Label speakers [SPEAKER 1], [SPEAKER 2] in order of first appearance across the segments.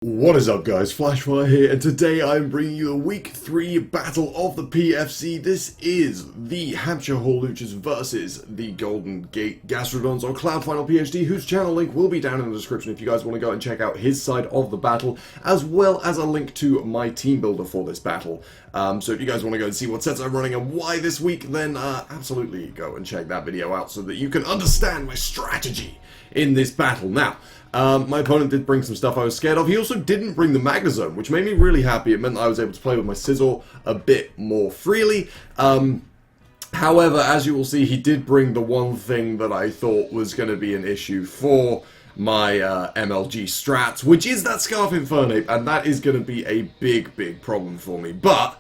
[SPEAKER 1] What is up guys, Flashfire here, and today I'm bringing you a Week 3 battle of the PFC. This is the Hampshire Hawluchas versus the Golden Gate Gastrodons or Cloud Final PhD, whose channel link will be down in the description if you guys want to go and check out his side of the battle, as well as a link to my team builder for this battle. So if you guys want to go and see what sets I'm running and why this week, then absolutely go and check that video out so that you can understand my strategy in this battle. Now, my opponent did bring some stuff I was scared of. He also didn't bring the Magnezone, which made me really happy. It meant that I was able to play with my Sizzle a bit more freely. However, as you will see, he did bring the one thing that I thought was going to be an issue for my MLG strats, which is that Scarf Infernape, and that is going to be a big problem for me. But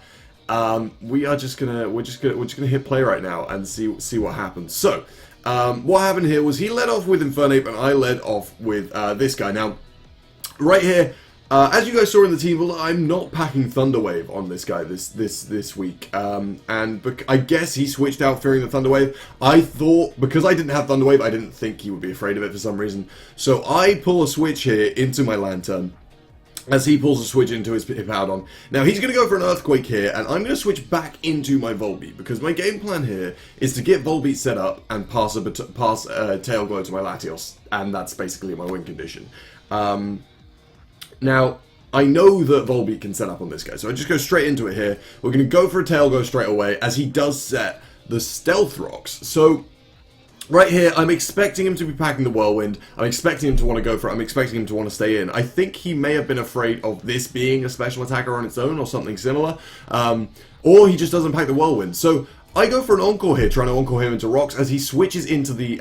[SPEAKER 1] we're just gonna hit play right now and see what happens. So. What happened here was he led off with Infernape and I led off with this guy. Now, right here, as you guys saw in the team builder, I'm not packing Thunder Wave on this guy this week. And I guess he switched out fearing the Thunder Wave. I thought, because I didn't have Thunder Wave, I didn't think he would be afraid of it for some reason. So I pull a switch here into my Lantern, as he pulls a switch into his Hippowdon. Now, he's going to go for an Earthquake here, and I'm going to switch back into my Volbeat, because my game plan here is to get Volbeat set up and pass Tail Glow to my Latios, and that's basically my win condition. Now, I know that Volbeat can set up on this guy, so I just go straight into it here. We're going to go for a Tail Glow straight away, as he does set the Stealth Rocks. So, right here, I'm expecting him to be packing the Whirlwind. I'm expecting him to want to go for it. I'm expecting him to want to stay in. I think he may have been afraid of this being a special attacker on its own or something similar. Or he just doesn't pack the Whirlwind. So I go for an Encore here, trying to Encore him into Rocks as he switches into the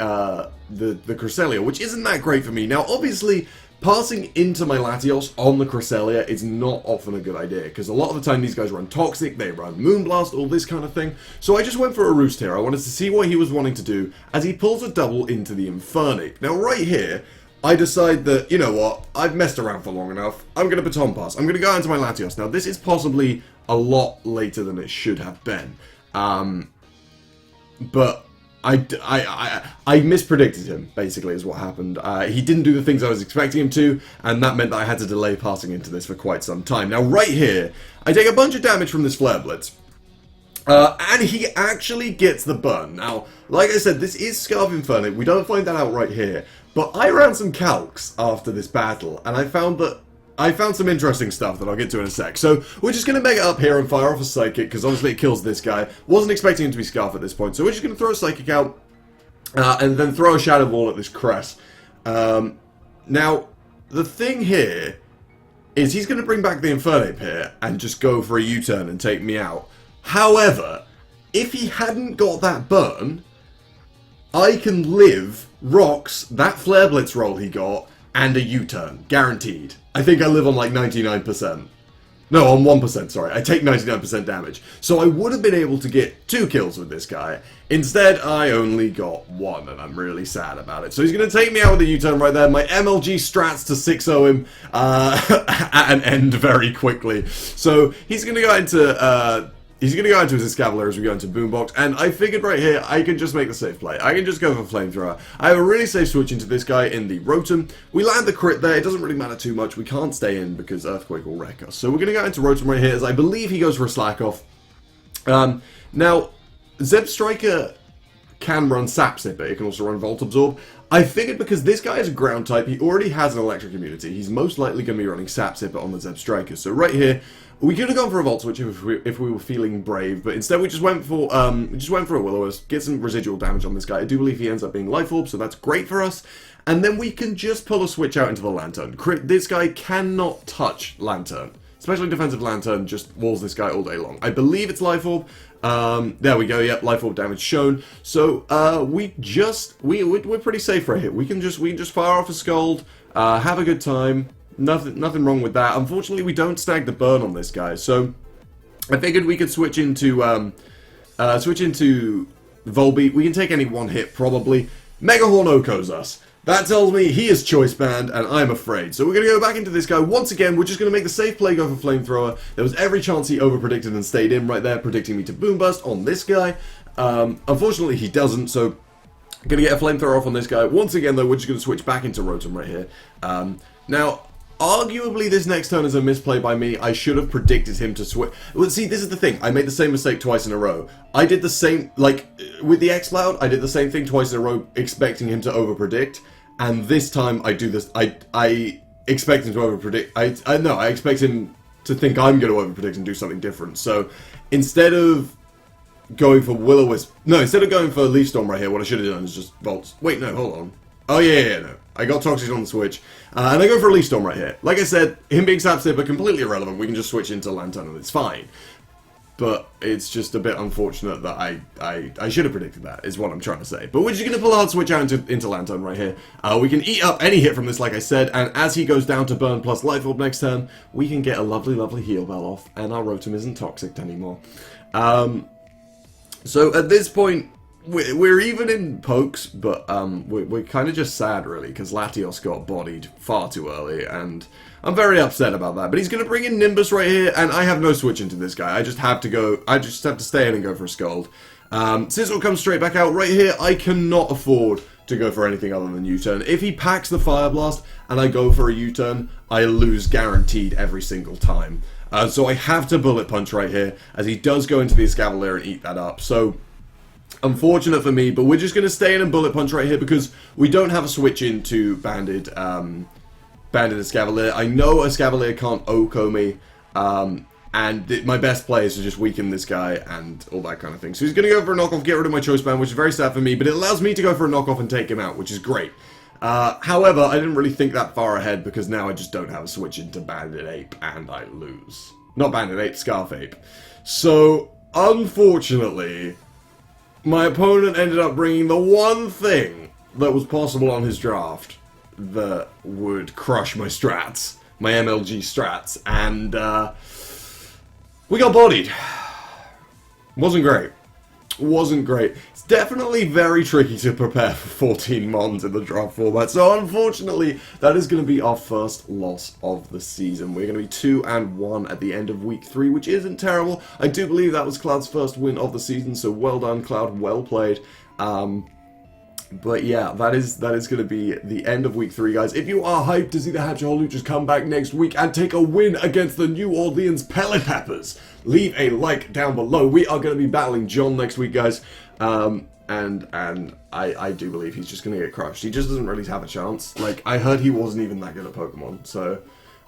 [SPEAKER 1] Cresselia, which isn't that great for me. Now, obviously, passing into my Latios on the Cresselia is not often a good idea, because a lot of the time these guys run Toxic, they run Moonblast, all this kind of thing. So I just went for a Roost here. I wanted to see what he was wanting to do as he pulls a double into the Infernape. Now right here, I decide that, you know what, I've messed around for long enough, I'm going to Baton Pass. I'm going to go into my Latios. Now this is possibly a lot later than it should have been. But I mispredicted him, basically, is what happened. He didn't do the things I was expecting him to, and that meant that I had to delay passing into this for quite some time. Now, right here, I take a bunch of damage from this Flare Blitz, and he actually gets the burn. Now, like I said, this is Scarf Infernape. We don't find that out right here, but I ran some calcs after this battle, and I found some interesting stuff that I'll get to in a sec. So, we're just going to Mega up here and fire off a Psychic, because obviously it kills this guy. Wasn't expecting him to be Scarf at this point, so we're just going to throw a Psychic out, and then throw a Shadow Ball at this Cress. Now, the thing here is he's going to bring back the Infernape here, and just go for a U-turn and take me out. However, if he hadn't got that burn, I can live Rocks, that Flare Blitz roll he got, and a U-turn, guaranteed. I think I live on like 99%. No, on 1%, sorry. I take 99% damage. So I would have been able to get 2 kills with this guy. Instead, I only got 1, and I'm really sad about it. So he's going to take me out with a U-turn right there. My MLG strats to 6-0 him at an end very quickly. So he's going to go into... He's going to go into his Escavalier as we go into Boombox, and I figured right here, I can just make the safe play. I can just go for Flamethrower. I have a really safe switch into this guy in the Rotom. We land the crit there, it doesn't really matter too much. We can't stay in because Earthquake will wreck us. So we're going to go into Rotom right here, as I believe he goes for a Slack Off. Now, Zeb Striker can run Sap Sipper, it can also run Volt Absorb. I figured because this guy is a ground type, he already has an electric immunity, he's most likely going to be running Sap Sipper on the Zeb Striker. So right here, we could have gone for a Volt Switch if we were feeling brave, but instead we just went for a Will-O-Wisp, get some residual damage on this guy. I do believe he ends up being Life Orb, so that's great for us. And then we can just pull a switch out into the Lantern. This guy cannot touch Lantern. Especially defensive Lantern just walls this guy all day long. I believe it's Life Orb. There we go, yep, Life Orb damage shown. So, we're pretty safe right here. We can just fire off a Scald, have a good time. Nothing wrong with that. Unfortunately, we don't stag the burn on this guy, so I figured we could switch into Volbeat. We can take any one hit, probably. Mega Horn Okos us. That tells me he is Choice Band, and I'm afraid. So we're going to go back into this guy. Once again, we're just going to make the safe play go for Flamethrower. There was every chance he overpredicted and stayed in right there, predicting me to Boom Burst on this guy. Unfortunately, he doesn't, so going to get a Flamethrower off on this guy. Once again, though, we're just going to switch back into Rotom right here. Now, arguably this next turn is a misplay by me. I should have predicted him to switch. Well, see, this is the thing. I made the same mistake twice in a row. I did the same, like, with the X-Cloud, I did the same thing twice in a row, expecting him to over-predict. And this time, I do this, I expect him to over-predict. I expect him to think I'm going to over-predict and do something different. So, instead of going for Will-O-Wisp, no, instead of going for Leaf Storm right here, what I should have done is just Volts. Wait, no, hold on. Oh, yeah, no. I got Toxic on the Switch, and I go for a Leaf Storm right here. Like I said, him being Sap Sip are completely irrelevant. We can just switch into Lantern and it's fine. But it's just a bit unfortunate that I should have predicted that, is what I'm trying to say. But we're just going to pull a hard switch out into Lantern right here. We can eat up any hit from this, like I said, and as he goes down to Burn plus Life Orb next turn, we can get a lovely, lovely Heal Bell off, and our Rotom isn't toxic anymore. So at this point, we're even in pokes, but we're kind of just sad, really, because Latios got bodied far too early, and I'm very upset about that. But he's going to bring in Nimbus right here, and I have no switch into this guy. I just have to stay in and go for a Scald. Sizzle comes straight back out right here. I cannot afford to go for anything other than U-turn. If he packs the Fire Blast and I go for a U-turn, I lose guaranteed every single time. So I have to Bullet Punch right here, as he does go into the Escavalier and eat that up. So unfortunate for me, but we're just going to stay in and Bullet Punch right here because we don't have a switch into Banded Escavalier. I know Escavalier can't OHKO me, and my best play is to just weaken this guy and all that kind of thing. So he's going to go for a knockoff, get rid of my Choice Band, which is very sad for me, but it allows me to go for a knockoff and take him out, which is great. However, I didn't really think that far ahead because now I just don't have a switch into Banded Ape, and I lose. Not Banded Ape, Scarf Ape. So, unfortunately, my opponent ended up bringing the one thing that was possible on his draft that would crush my strats, my MLG strats, and we got bodied. Wasn't great. Wasn't great. It's definitely very tricky to prepare for 14 mons in the draft format, so unfortunately that is going to be our first loss of the season. We're going to be 2-1 at the end of week 3, which isn't terrible. I do believe that was Cloud's first win of the season, so well done Cloud, well played. But yeah, that is going to be the end of week 3, guys. If you are hyped to see the Hampshire Hawluchas come back next week and take a win against the New Orleans Pellet Peppers, leave a like down below. We are going to be battling John next week, guys. And I do believe he's just going to get crushed. He just doesn't really have a chance. Like, I heard he wasn't even that good at Pokemon, so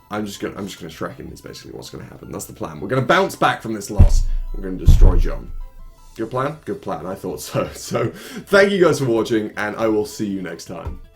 [SPEAKER 1] I'm just gonna Shrek him. Is basically what's going to happen. That's the plan. We're going to bounce back from this loss. We're going to destroy John. Good plan? Good plan. I thought so. So, thank you guys for watching, and I will see you next time.